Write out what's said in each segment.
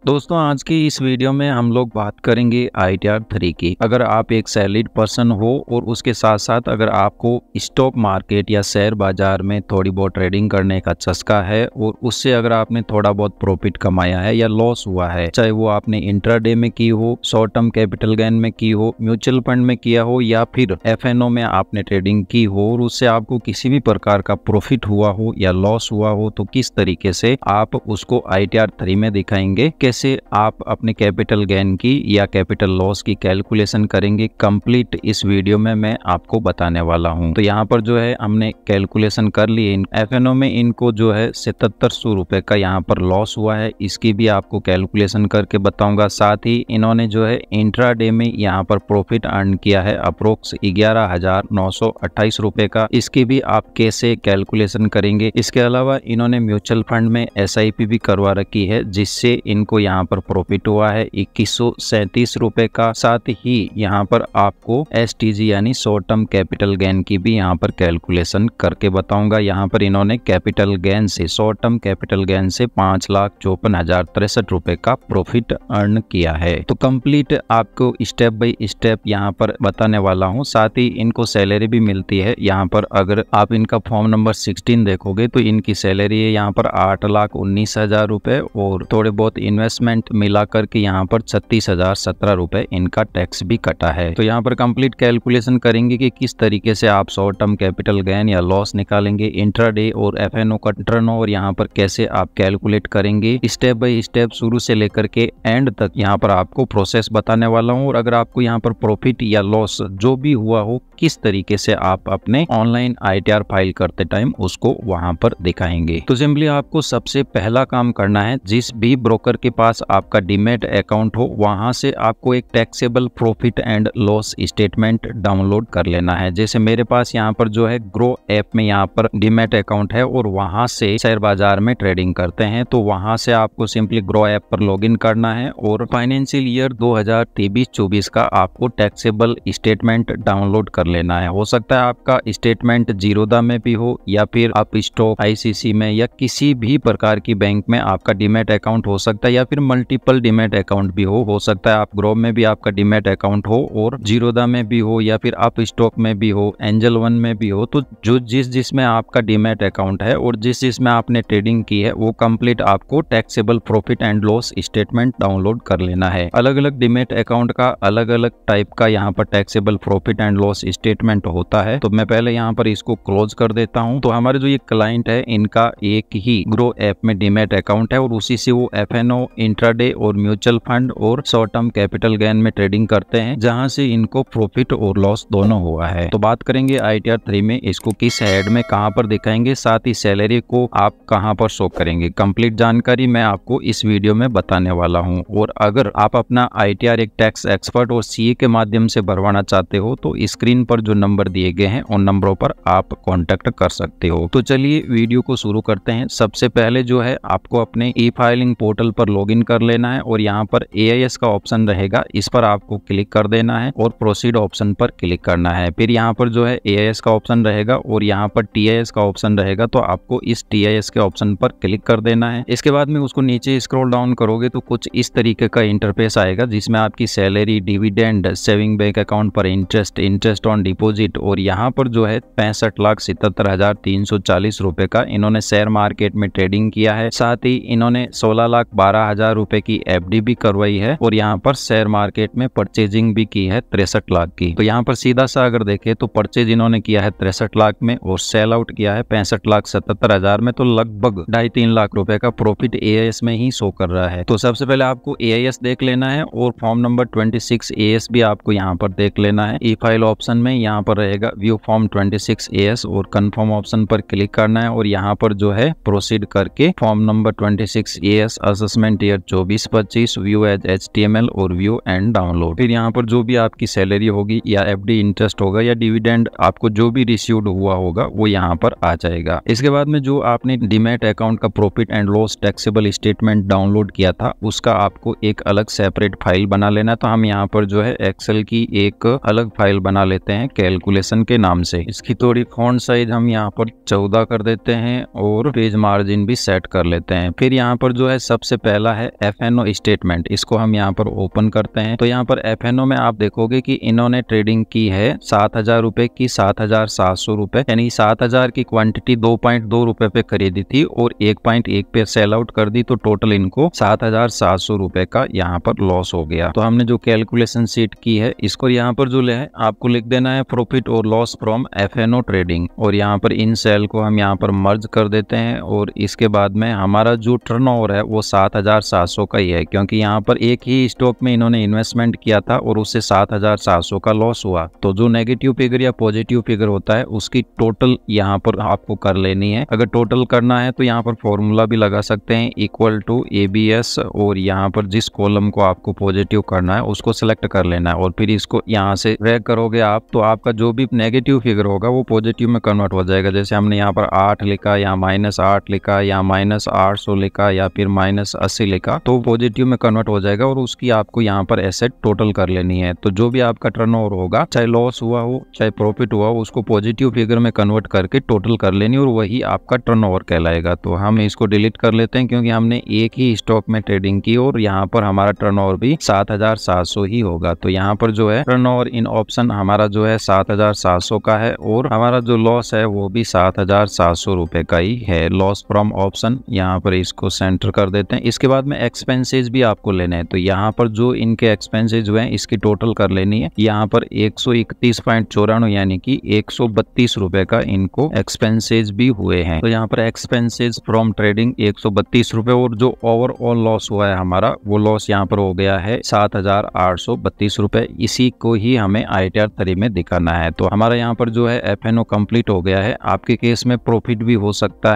दोस्तों आज की इस वीडियो में हम लोग बात करेंगे ITR 3 की। अगर आप एक सैलरीड पर्सन हो और उसके साथ साथ अगर आपको स्टॉक मार्केट या शेयर बाजार में थोड़ी बहुत ट्रेडिंग करने का चस्का है और उससे अगर आपने थोड़ा बहुत प्रॉफिट कमाया है या लॉस हुआ है, चाहे वो आपने इंट्राडे में की हो, शॉर्ट टर्म कैपिटल गेन में की हो, म्यूचुअल फंड में किया हो या फिर FNO में आपने ट्रेडिंग की हो और उससे आपको किसी भी प्रकार का प्रॉफिट हुआ हो या लॉस हुआ हो, तो किस तरीके से आप उसको ITR 3 में दिखाएंगे, कैसे आप अपने कैपिटल गेन की या कैपिटल लॉस की कैलकुलेशन करेंगे, कंप्लीट इस वीडियो में मैं आपको बताने वाला हूं। तो यहाँ पर जो है हमने कैलकुलेशन कर ली है। FNO में इनको जो है 7700 रुपए का यहाँ पर लॉस हुआ है, इसकी भी आपको कैलकुलेशन करके बताऊंगा। साथ ही इन्होंने जो है इंट्राडे में यहाँ पर प्रॉफिट अर्न किया है अप्रोक्स 11,928 रुपए का, इसकी भी आप कैसे कैलकुलेशन करेंगे। इसके अलावा इन्होंने म्यूचुअल फंड में SIP भी करवा रखी है जिससे इनको यहाँ पर प्रॉफिट हुआ है 2137 रुपए का। साथ ही यहाँ पर आपको STG यानी शॉर्ट टर्म कैपिटल गेन की भी यहाँ पर कैलकुलेशन करके बताऊंगा। यहाँ पर इन्होंने कैपिटल गेन से, शॉर्ट टर्म कैपिटल गेन से 5,54,063 रुपए का प्रॉफिट अर्न किया है। तो कंप्लीट आपको स्टेप बाय स्टेप यहाँ पर बताने वाला हूँ। साथ ही इनको सैलरी भी मिलती है। यहाँ पर अगर आप इनका फॉर्म नंबर 16 देखोगे तो इनकी सैलरी है यहाँ पर 8,19,000 रुपए और थोड़े बहुत इन्वेस्टमेंट मिला करके यहाँ पर 36,017 रुपए इनका टैक्स भी कटा है। तो यहाँ पर कंप्लीट कैलकुलेशन करेंगे कि किस तरीके से आप शॉर्ट टर्म कैपिटल गेन या लॉस निकालेंगे, इंट्राडे और FNO का टर्नओवर यहाँ पर कैसे आप कैलकुलेट करेंगे, स्टेप बाय स्टेप शुरू से लेकर के एंड तक यहाँ पर आपको प्रोसेस बताने वाला हूँ। और अगर आपको यहाँ पर प्रॉफिट या लॉस जो भी हुआ हो, किस तरीके से आप अपने ऑनलाइन ITR फाइल करते टाइम उसको वहां पर दिखाएंगे। तो सिंपली आपको सबसे पहला काम करना है, जिस भी ब्रोकर के पास आपका डीमैट अकाउंट हो वहां से आपको एक taxable profit and loss statement download कर लेना है। जैसे मेरे पास यहाँ पर जो है ग्रो ऐप में यहाँ पर डीमैट अकाउंट है और वहां से शेयर बाजार में ट्रेडिंग करते हैं, तो वहां से आपको सिंपली ग्रो ऐप पर लॉगिन करना है और फाइनेंशियल ईयर 2023-24 का आपको टैक्सेबल स्टेटमेंट डाउनलोड कर लेना है। हो सकता है आपका स्टेटमेंट जीरोधा में भी हो या फिर आप स्टॉक ICC में या किसी भी प्रकार की बैंक में आपका डीमैट अकाउंट हो सकता है या फिर मल्टीपल डीमैट अकाउंट भी हो सकता है आप ग्रो में भी आपका डीमैट अकाउंट हो और जीरोधा में भी हो या फिर आप स्टॉक में भी हो, एंजल वन में भी हो। तो जो जिसमें आपका डीमैट अकाउंट है और जिसमें आपने ट्रेडिंग की है वो कंप्लीट आपको taxable profit and loss statement download कर लेना है। अलग अलग डीमैट अकाउंट का अलग अलग टाइप का यहाँ पर taxable profit and loss statement होता है। तो मैं पहले यहाँ पर इसको क्लोज कर देता हूँ। तो हमारे जो ये क्लाइंट है इनका एक ही ग्रो ऐप में डीमैट अकाउंट है और उसी से वो FNO, इंट्राडे और म्यूचुअल फंड और शॉर्ट टर्म कैपिटल गेन में ट्रेडिंग करते हैं, जहां से इनको प्रॉफिट और लॉस दोनों हुआ है। तो बात करेंगे ITR 3 में इसको किस हेड में कहां पर दिखाएंगे, साथ ही सैलरी को आप कहां पर शो करेंगे, कंप्लीट जानकारी मैं आपको इस वीडियो में बताने वाला हूं। और अगर आप अपना ITR एक टैक्स एक्सपर्ट और CA के माध्यम से भरवाना चाहते हो तो स्क्रीन पर जो नंबर दिए गए हैं उन नंबरों पर आप कॉन्टेक्ट कर सकते हो। तो चलिए वीडियो को शुरू करते हैं। सबसे पहले जो है आपको अपने E-फाइलिंग पोर्टल पर लॉगिन कर लेना है और यहाँ पर AIS का ऑप्शन रहेगा, इस पर आपको क्लिक कर देना है और प्रोसीड ऑप्शन पर क्लिक करना है। फिर यहाँ पर जो है AIS का ऑप्शन रहेगा और यहाँ पर TIS का ऑप्शन रहेगा, तो आपको इस TIS के ऑप्शन पर क्लिक कर देना है। इसके बाद में उसको नीचे स्क्रॉल डाउन करोगे तो कुछ इस तरीके का इंटरफेस आएगा, जिसमें आपकी salary, dividend, saving bank account पर इंटरेस्ट ऑन डिपोजिट और यहाँ पर जो है 65,77,340 रुपए का इन्होंने शेयर मार्केट में ट्रेडिंग किया है। साथ ही इन्होंने 16,12,000 रुपए की FD भी करवाई है और यहाँ पर शेयर मार्केट में परचेजिंग भी की है 63 लाख की। तो यहाँ पर सीधा सा अगर देखें तो परचेज इन्होंने किया है 63 लाख में और सेल आउट किया है 65,77,000 में, तो लगभग 2.5-3 लाख रुपए का प्रॉफिट AIS में ही शो कर रहा है। तो सबसे पहले आपको AIS देख लेना है और फॉर्म नंबर 26 AS भी आपको यहाँ पर देख लेना है। E-फाइल ऑप्शन में यहाँ पर रहेगा व्यू फॉर्म 26 AS और कन्फर्म ऑप्शन पर क्लिक करना है और यहाँ पर जो है प्रोसीड करके form number 26 AS assessment year 24-25 view as HTML और व्यू एंड डाउनलोड। फिर यहाँ पर जो भी आपकी सैलरी होगी या FD इंटरेस्ट होगा या डिविडेंड आपको जो भी रिसीव्ड हुआ होगा वो यहाँ पर आ जाएगा। इसके बाद में जो आपने डीमैट अकाउंट का profit and loss taxable statement download किया था उसका आपको एक अलग सेपरेट फाइल बना लेना। तो हम यहाँ पर जो है एक्सेल की एक अलग फाइल बना लेते हैं कैलकुलेशन के नाम से। इसकी थोड़ी फॉन्ट साइज हम यहाँ पर 14 कर देते हैं और पेज मार्जिन भी सेट कर लेते हैं। फिर यहाँ पर जो है सबसे पहला वाला है FNO स्टेटमेंट, इसको हम यहाँ पर ओपन करते हैं। तो यहाँ पर FNO में आप देखोगे कि इन्होंने ट्रेडिंग की है 7,000 रुपए की 7,700 रुपए, यानी 7,000 की क्वांटिटी 2.2 रुपए पे खरीदी थी और 1.1 पे सेल आउट कर दी, तो टोटल इनको 7,700 रुपए का यहाँ पर लॉस हो गया। तो हमने जो कैलकुलेशन शीट की है इसको यहाँ पर जो है आपको लिख देना है प्रॉफिट और लॉस फ्रॉम FNO ट्रेडिंग, और यहाँ पर इन सेल को हम यहाँ पर मर्ज कर देते हैं। और इसके बाद में हमारा जो टर्नओवर है वो 7,700 का ही है, क्योंकि यहाँ पर एक ही स्टॉक में इन्होंने इन्वेस्टमेंट किया था और उससे 7,700 का लॉस हुआ। तो जो नेगेटिव फिगर या पॉजिटिव फिगर होता है उसकी टोटल यहाँ पर आपको कर लेनी है। अगर टोटल करना है तो यहाँ पर फॉर्मूला भी लगा सकते हैं, इक्वल टू ABS, और यहाँ पर जिस कॉलम को आपको पॉजिटिव करना है उसको सिलेक्ट कर लेना है और फिर इसको यहाँ से ड्रैग करोगे आप, तो आपका जो भी नेगेटिव फिगर होगा वो पॉजिटिव में कन्वर्ट हो जाएगा। जैसे हमने यहाँ पर 8 लिखा या -8 लिखा या -800 लिखा या फिर -80 लिखा, तो पॉजिटिव में कन्वर्ट हो जाएगा और उसकी आपको यहाँ पर एसेट टोटल कर लेनी है। तो जो भी आपका टर्नओवर होगा, चाहे लॉस हुआ हो चाहे प्रॉफिट हुआ हो, उसको पॉजिटिव फिगर में कन्वर्ट करके टोटल कर लेनी और वही आपका टर्नओवर कहलाएगा। तो हम इसको डिलीट कर लेते हैं क्योंकि हमने एक ही स्टॉक में ट्रेडिंग की और यहाँ पर हमारा टर्नओवर भी 7,700 ही होगा। तो यहाँ पर जो है टर्नओवर इन ऑप्शन हमारा जो है 7,700 का है और हमारा जो लॉस है वो भी 7,700 रुपए का ही है। लॉस फ्रॉम ऑप्शन यहाँ पर इसको सेंटर कर देते हैं। इसके बाद में एक्सपेंसेस भी आपको लेने हैं, तो यहाँ पर जो इनके एक्सपेंसेस हुए हैं इसकी टोटल कर लेनी है। यहाँ पर 131.94 यानी कि 132 रुपए का इनको एक्सपेंसेस भी हुए हैं। तो यहाँ पर एक्सपेंसेस फ्रॉम ट्रेडिंग 132 रुपए और जो ओवरऑल लॉस हुआ है हमारा वो लॉस यहाँ पर हो गया है 7,832 रुपए। इसी को ही हमें ITR 3 में दिखाना है। तो हमारा यहाँ पर जो है FNO कंप्लीट हो गया है। आपके केस में प्रॉफिट भी हो सकता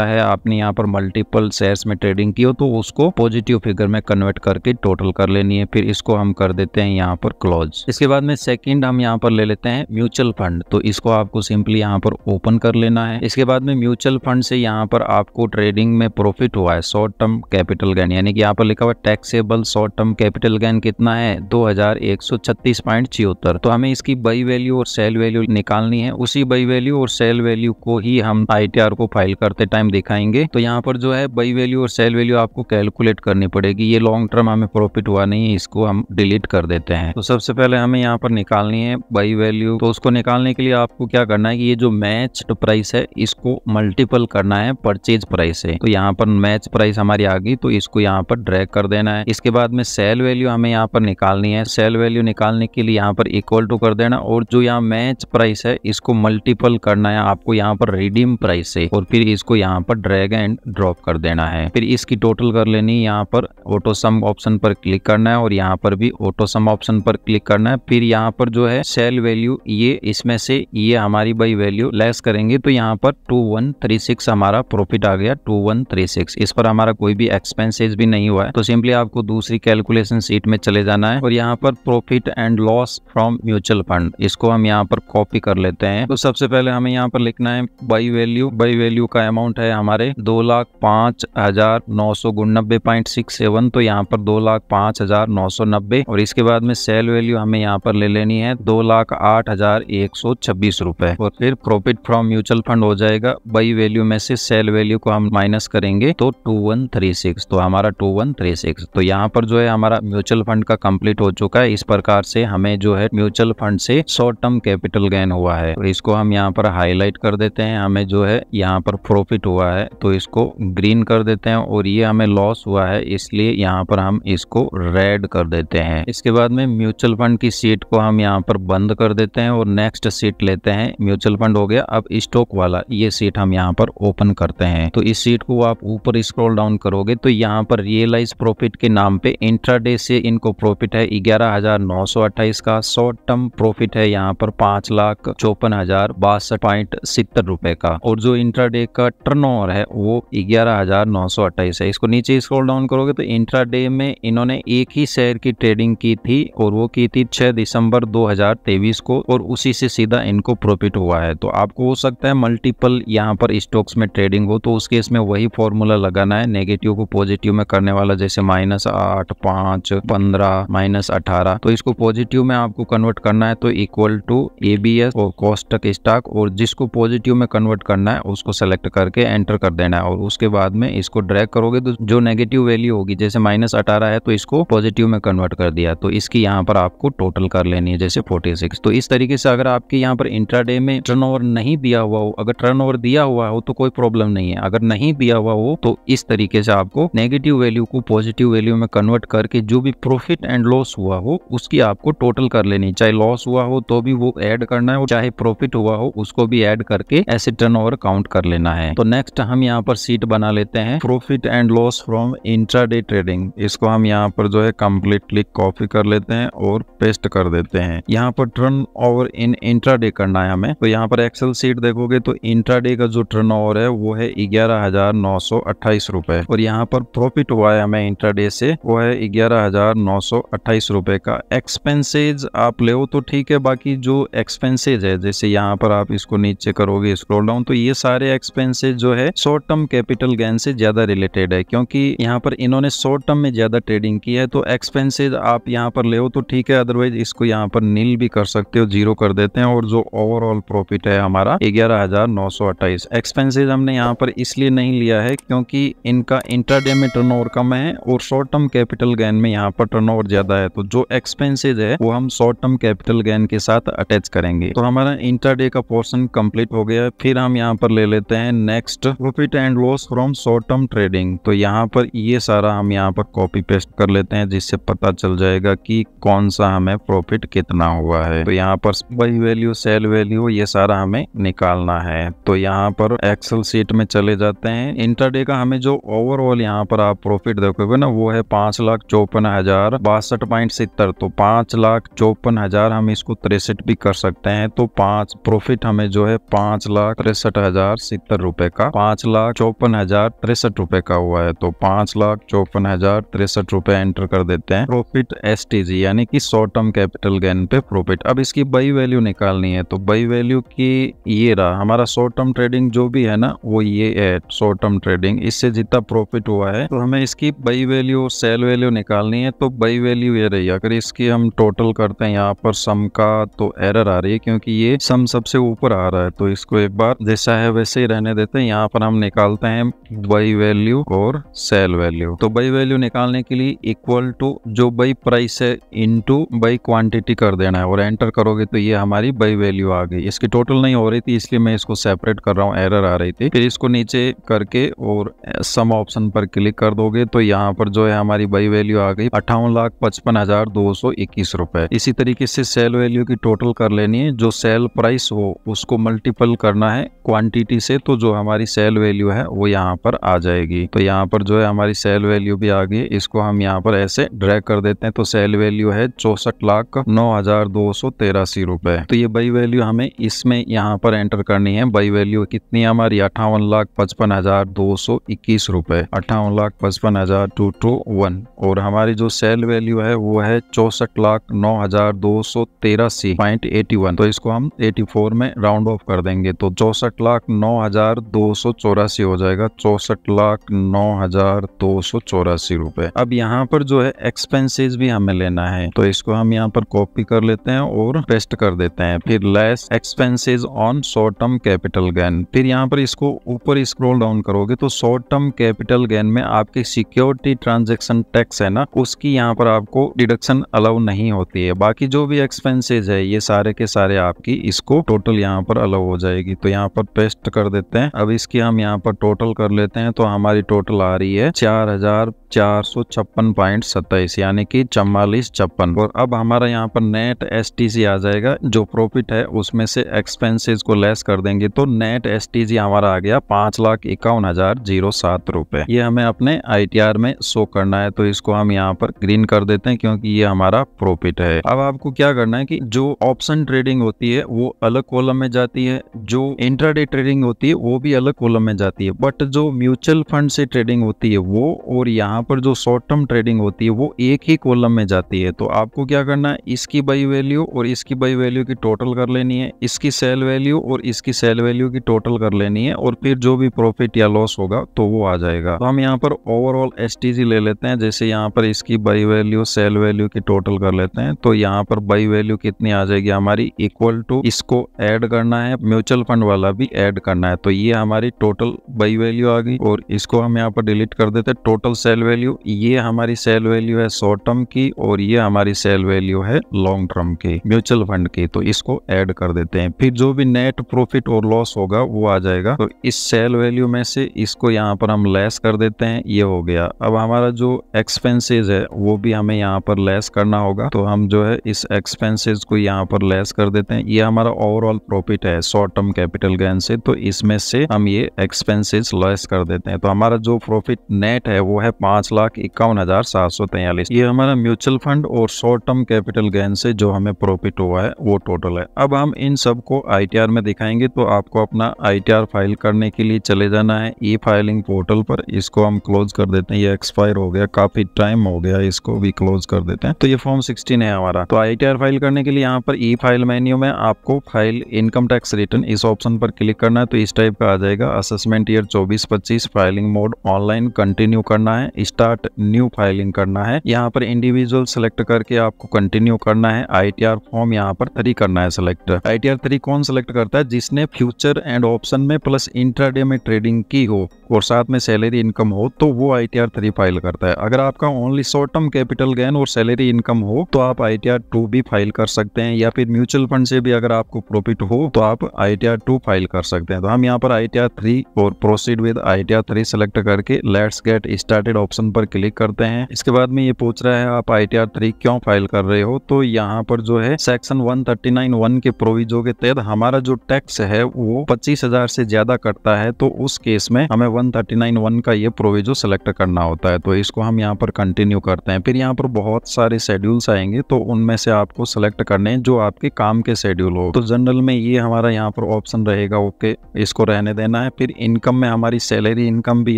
है आपने यहाँ पर मल्टीपल शेयर्स में ट्रेडिंग की हो तो उसको पॉजिटिव फिगर में कन्वर्ट करके टोटल कर लेनी है। फिर इसको हम कर देते हैं यहाँ पर क्लोज। इसके बाद में सेकंड हम यहाँ पर ले लेते हैं म्यूचुअल फंड, तो इसको आपको सिंपली यहाँ पर ओपन कर लेना है। इसके बाद में म्यूचुअल फंड से यहाँ पर आपको ट्रेडिंग में प्रॉफिट हुआ है शॉर्ट टर्म कैपिटल गेन, यानी कि यहाँ पर लिखा हुआ taxable short term capital gain कितना है 2,136.76। तो हमें इसकी बाई वैल्यू और सेल वैल्यू निकालनी है। उसी बाई वैल्यू और सेल वैल्यू को ही हम ITR को फाइल करते टाइम दिखाएंगे। तो यहाँ पर जो है बाई वैल्यू और सेल वैल्यू आपको कैलकुलेट करनी पड़ेगी। ये लॉन्ग टर्म हमें प्रॉफिट हुआ नहीं है, इसको हम डिलीट कर देते हैं। तो सबसे पहले हमें यहाँ पर निकालनी है बाई वैल्यू। तो उसको निकालने के लिए आपको क्या करना है कि ये जो मैच्ड प्राइस है इसको मल्टीपल करना है परचेज प्राइस से। तो यहाँ पर मैच प्राइस हमारी आ गई, तो इसको यहाँ पर ड्रैग कर देना है। इसके बाद में सेल वैल्यू हमें यहाँ पर निकालनी है। सेल वैल्यू निकालने के लिए यहाँ पर इक्वल टू कर देना और जो यहाँ मैच प्राइस है इसको मल्टीपल करना है आपको यहाँ पर रिडीम प्राइस से और फिर इसको यहाँ पर ड्रैग एंड ड्रॉप कर देना है। फिर इसकी टोटल कर लेनी है। यहाँ पर ऑटो सम ऑप्शन पर क्लिक करना है और यहाँ पर भी ऑटो सम ऑप्शन पर क्लिक करना है। फिर यहाँ पर जो है सेल वैल्यू ये इसमें से ये हमारी बाई वैल्यू लेस करेंगे तो यहाँ पर 2136 हमारा प्रॉफिट आ गया 2136। इस पर हमारा कोई भी एक्सपेंसेस भी नहीं हुआ है। तो सिंपली आपको दूसरी कैलकुलेशन शीट में चले जाना है और यहाँ पर profit and loss from mutual fund इसको हम यहाँ पर कॉपी कर लेते हैं। तो सबसे पहले हमें यहाँ पर लिखना है बाई वैल्यू। बाई वैल्यू का अमाउंट है हमारे 2,05,999.67। तो यहाँ पर 2,05,990 और इसके बाद में सेल वैल्यू हमें यहाँ पर ले लेनी है 2,08,126 रुपए और फिर प्रॉफिट फ्रॉम म्यूचुअल फंड हो जाएगा। बाई वैल्यू में से सेल वैल्यू को हम माइनस करेंगे तो 2136, तो हमारा 2136। तो यहाँ पर जो है हमारा म्यूचुअल फंड का कंप्लीट हो चुका है। इस प्रकार से हमें जो है म्यूचुअल फंड से शॉर्ट टर्म कैपिटल गेन हुआ है। तो इसको हम यहाँ पर हाईलाइट कर देते हैं। हमें जो है यहाँ पर प्रॉफिट हुआ है तो इसको ग्रीन कर देते हैं और ये हमें लॉस हुआ है इसलिए यहाँ पर हम इसको रेड कर देते हैं। इसके बाद में म्यूचुअल फंड की सीट को हम यहाँ पर बंद कर देते हैं और नेक्स्ट सीट लेते हैं। म्यूचुअल फंड हो गया। अब स्टॉक वाला ये सीट हम यहाँ पर ओपन करते हैं। तो इस सीट को आप ऊपर स्क्रॉल डाउन करोगे तो यहाँ पर रियलाइज प्रॉफिट के नाम पे इंट्राडे से इनको प्रॉफिट है 11,928 का। शॉर्ट टर्म प्रॉफिट है यहाँ पर 5,54,062.70 रुपए का और जो इंट्राडे का टर्नओवर है वो 11,928 है। इसको नीचे स्क्रॉल डाउन करोगे तो इंट्राडे में इन्होंने एक ही शेयर की ट्रेडिंग की थी और वो की थी 6 दिसंबर 2023 को और उसी से सीधा इनको प्रॉफिट हुआ है। तो आपको हो सकता है मल्टीपल यहाँ पर स्टॉक्स में ट्रेडिंग हो तो उस केस में वही फॉर्मूला लगाना है, नेगेटिव को पॉजिटिव में करने वाला, जैसे -8, 5, 15, -18। तो इसको पॉजिटिव में आपको कन्वर्ट करना है तो इक्वल टू ABS और कोष्टक स्टॉक और जिसको पॉजिटिव में कन्वर्ट करना है उसको सेलेक्ट करके एंटर कर देना है और उसके बाद में इसको ड्रैग करोगे तो जो नेगेटिव वैल्यू होगी, जैसे -18 है तो इसको पॉजिटिव में कन्वर्ट कर दिया, तो इसकी यहाँ पर आपको टोटल कर लेनी है, जैसे 46। तो इस तरीके से अगर आपके यहाँ पर इंट्राडे में टर्नओवर नहीं दिया हुआ हो, अगर टर्नओवर दिया हुआ हो तो कोई प्रॉब्लम नहीं है, अगर नहीं दिया हुआ हो तो इस तरीके से आपको नेगेटिव वैल्यू को पॉजिटिव वैल्यू में कन्वर्ट करके जो भी प्रॉफिट एंड लॉस हुआ हो उसकी आपको टोटल कर लेनी। चाहे लॉस हुआ हो तो भी वो ऐड करना है, चाहे प्रॉफिट हुआ हो उसको भी ऐड करके ऐसे टर्नओवर काउंट कर लेना है। तो नेक्स्ट हम यहाँ पर शीट बना लेते हैं, profit and loss from intraday trading. इसको हम यहाँ पर जो है कम्प्लीटली कॉपी कर लेते हैं और पेस्ट कर देते हैं। यहाँ पर टर्नओवर इन इंट्राडे करना है हमें। तो यहाँ पर एक्सेल शीट देखोगे तो इंट्राडे का जो टर्नओवर है वो है 11,928 रुपए, और यहाँ पर प्रॉफिट हुआ है हमें इंट्राडे से वो है 11,928 रुपए का। एक्सपेंसेज आप ले तो ठीक है, बाकी जो एक्सपेंसेज है जैसे यहाँ पर आप इसको नीचे करोगे स्क्रॉल डाउन, तो ये सारे एक्सपेंसेज जो है शॉर्ट टर्म कैपिटल गेन से ज्यादा रिलेटेड है, क्योंकि यहाँ पर इन्होंने शॉर्ट टर्म में ज्यादा ट्रेडिंग की है। तो एक्सपेंसेज आप यहाँ पर ले तो ठीक है, अदरवाइज इसको यहाँ पर नील भी कर सकते हो, 0 कर देते हैं। और जो ओवरऑल प्रॉफिट है हमारा 11,928। एक्सपेंसेज हमने यहाँ पर इसलिए नहीं लिया है क्योंकि इनका इंट्राडे में टर्नओवर कम है और शॉर्ट टर्म कैपिटल गेन में यहाँ पर टर्नओवर ज्यादा है, तो जो एक्सपेंसेज है वो हम शॉर्ट टर्म कैपिटल गेन के साथ अटैच करेंगे। तो हमारा इंट्राडे का पोर्शन कंप्लीट हो गया है। फिर हम यहाँ पर ले लेते हैं next, profit and loss from short term trading. तो यहाँ पर ये सारा हम यहाँ पर कॉपी पेस्ट कर लेते हैं, जिससे पता चल जाएगा कि कौन सा हमें प्रॉफिट कितना हुआ है। तो यहाँ पर बाई वैल्यू, सेल वैल्यू, ये सारा हमें निकालना है। तो यहाँ पर एक्सेल शीट में चले जाते हैं। इंट्राडे का हमें जो ओवरऑल यहाँ पर आप प्रॉफिट देखोगे ना वो है 5,54,062.70। तो 5,54,000 हम इसको 63 भी कर सकते हैं। तो प्रॉफिट हमें जो है 5,63,070 रुपए का, 5,54,063 रुपए का हुआ है। तो 5,54,063 रुपए एंटर कर देते हैं प्रॉफिट एसटीजी, यानी कि शॉर्ट टर्म कैपिटल गेन पे प्रॉफिट। अब इसकी बाई वैल्यू निकालनी है। तो बाई वैल्यू की ये रहा हमारा शॉर्ट टर्म ट्रेडिंग जो भी है ना वो ये है शॉर्ट टर्म ट्रेडिंग, इससे जितना प्रॉफिट हुआ है तो हमें इसकी बाई वैल्यू, सेल वैल्यू निकालनी है। तो बाई वैल्यू ये रही, अगर इसकी हम टोटल करते हैं यहाँ पर सम का तो एरर आ रही है क्योंकि ये सम सबसे ऊपर आ रहा है। तो इसको एक बार जैसा है वैसे ही रहने देते हैं। यहाँ पर हम निकालते हैं बाई वैल्यू और सेल वैल्यू। तो बाई वैल्यू निकालने के लिए इक्वल टू जो बाई प्राइस है इनटू बाई क्वांटिटी कर देना है और एंटर करोगे तो ये हमारी बाई वैल्यू आ गई। इसकी टोटल नहीं हो रही थी इसलिए मैं इसको सेपरेट कर रहा हूँ, एरर आ रही थी। फिर इसको नीचे करके और सम ऑप्शन पर क्लिक कर दोगे तो यहाँ पर जो है हमारी बाई वैल्यू आ गई 58,55,221 रुपए। इसी तरीके से सेल वैल्यू की टोटल कर लेनी है, जो सेल प्राइस हो उसको मल्टीपल करना है क्वांटिटी से, तो जो हमारी सेल वैल्यू है वो यहाँ पर आ जाएगी। तो यहाँ पर जो है हमारी सेल वैल्यू भी आ गई, इसको हम यहाँ पर ऐसे ड्रैग कर देते हैं। तो सेल वैल्यू है 64,09,283 रुपए। तो ये बाई वैल्यू हमें इसमें यहाँ पर एंटर करनी है। बाई वैल्यू कितनी है हमारी 58,55,221 रुपए, 58,55,221। और हमारी जो सेल वैल्यू है वो है 64,09,283.81। तो इसको हम 84 में राउंड ऑफ कर देंगे तो 64,09,284 हो जाएगा, 64,09,284 रुपए। अब यहाँ पर जो है एक्सपेंसेस भी हमें लेना है, तो इसको हम यहाँ पर कॉपी कर लेते हैं और पेस्ट कर देते हैं। फिर less expenses on short term capital gain. फिर यहाँ पर इसको ऊपर स्क्रॉल डाउन करोगे तो शॉर्ट टर्म कैपिटल गेन में आपकी सिक्योरिटी ट्रांजैक्शन टैक्स है ना, उसकी यहाँ पर आपको डिडक्शन अलाउ नहीं होती है। बाकी जो भी एक्सपेंसेज है ये सारे के सारे आपकी इसको टोटल यहाँ पर अलाउ हो जाएगी। तो यहाँ पर पेस्ट कर देते हैं। अब इसकी हम यहाँ पर टोटल कर लेते हैं। तो हमारी टोटल आ रही है 4,456.27, यानी कि 4456। और अब हमारा यहाँ पर नेट एसटीसी आ जाएगा, जो प्रॉफिट है उसमें से एक्सपेंसेस को लेस कर देंगे तो नेट एसटीसी हमारा आ गया 5,51,007 रुपए। ये हमें अपने आईटीआर में शो करना है, तो इसको हम यहाँ पर ग्रीन कर देते हैं क्योंकि ये हमारा प्रॉफिट है। अब आपको क्या करना है कि जो ऑप्शन ट्रेडिंग होती है वो अलग कॉलम में जाती है, जो इंट्राडे ट्रेडिंग होती है वो भी अलग कॉलम में जाती है, बट जो म्यूचुअल फंड से ट्रेडिंग होती है वो और यहाँ पर जो शॉर्ट टर्म ट्रेडिंग होती है वो एक ही कॉलम में जाती है। तो आपको क्या करना है, इसकी बाई वैल्यू और इसकी बाई वैल्यू की टोटल कर लेनी है, इसकी सेल वैल्यू और इसकी सेल वैल्यू की टोटल कर लेनी है, और फिर जो भी प्रॉफिट या लॉस होगा तो वो आ जाएगा। तो हम यहाँ पर ओवरऑल एसटीजी ले लेते हैं। जैसे यहाँ पर इसकी बाई वैल्यू, सेल वैल्यू की टोटल कर लेते हैं। तो यहाँ पर बाई वैल्यू कितनी आ जाएगी हमारी, इक्वल टू इसको ऐड करना है, म्यूचुअल फंड वाला भी ऐड करना है। तो ये हमारी टोटल बाई वैल्यू आ गई और इसको हम यहाँ पर डिलीट कर देते हैं। टोटल सेल वैल्यू, ये हमारी सेल वैल्यू है शॉर्ट टर्म की और ये हमारी सेल वैल्यू है लॉन्ग टर्म की म्यूचुअल फंड की, तो इसको ऐड कर देते हैं। फिर जो भी नेट प्रॉफिट और लॉस होगा वो आ जाएगा। तो इस सेल वैल्यू में से इसको यहाँ पर हम लेस कर देते हैं, ये हो गया। अब हमारा जो एक्सपेंसेस है वो भी हमें यहाँ पर लेस करना होगा, तो हम जो है इस एक्सपेंसेस को यहाँ पर लेस कर देते हैं। ये हमारा ओवरऑल प्रॉफिट है शॉर्ट टर्म कैपिटल गेन से, तो इसमें से हम ये एक्सपेंसेस लेस कर देते हैं। तो हमारा जो प्रॉफिट नेट है वो है 5,51,743। ये हमारा म्यूचुअल फंड और शॉर्ट टर्म कैपिटल गेन से जो हमें प्रॉफिट हुआ है वो टोटल है। अब हम इन सबको ITR में दिखाएंगे, तो आपको अपना ITR फाइल करने के लिए चले जाना है ई फाइलिंग पोर्टल पर। इसको हम क्लोज कर देते हैं, ये एक्सपायर हो गया, काफी टाइम हो गया, इसको भी क्लोज कर देते हैं। तो ये फॉर्म 16 है हमारा। तो ITR फाइल करने के लिए यहाँ पर ई फाइल मेन्यू में आपको फाइल इनकम टैक्स रिटर्न इस ऑप्शन पर क्लिक करना है। तो इस टाइप का आ जाएगा, assessment year 24-25, filing mode online, continue करना है, स्टार्ट न्यू फाइलिंग करना है। यहाँ पर इंडिविजुअल सेलेक्ट करके आपको कंटिन्यू करना है। ITR फॉर्म यहाँ पर 3 करना है सेलेक्ट। ITR 3 कौन सेलेक्ट करता है? जिसने फ्यूचर एंड ऑप्शन में प्लस इंट्राडे में ट्रेडिंग की हो और साथ में सैलरी इनकम हो, तो वो ITR 3 फाइल करता है। अगर आपका only short term capital gain और सैलरी इनकम हो तो आप ITR 2 भी फाइल कर सकते हैं, या फिर म्यूचुअल फंड से भी अगर आपको प्रॉफिट हो तो आप ITR 2 फाइल कर सकते हैं। तो हम यहाँ पर ITR 3 और प्रोसीड विद ITR 3 सेलेक्ट करके लेट्स गेट स्टार्टेड ऑप्शन पर क्लिक करते हैं। इसके बाद में ये पूछ रहा है आप ITR 3 क्यों फाइल कर रहे हो, तो यहाँ पर जो है सेक्शन 139(1) के प्रोविजो के तहत हमारा जो टैक्स है वो 25,000 से ज्यादा कटता है, तो उस केस में हमें 139(1) का ये प्रोविजो सेलेक्ट करना होता है। तो इसको हम यहाँ पर कंटिन्यू करते हैं। फिर यहाँ पर बहुत सारे शेड्यूल्स आएंगे, तो उनमें से आपको सेलेक्ट करने हैं जो आपके काम के शेड्यूल हो। तो जनरल में ये हमारा यहाँ पर ऑप्शन रहेगा, ओके, इसको रहने देना है। फिर इनकम में हमारी सैलरी इनकम भी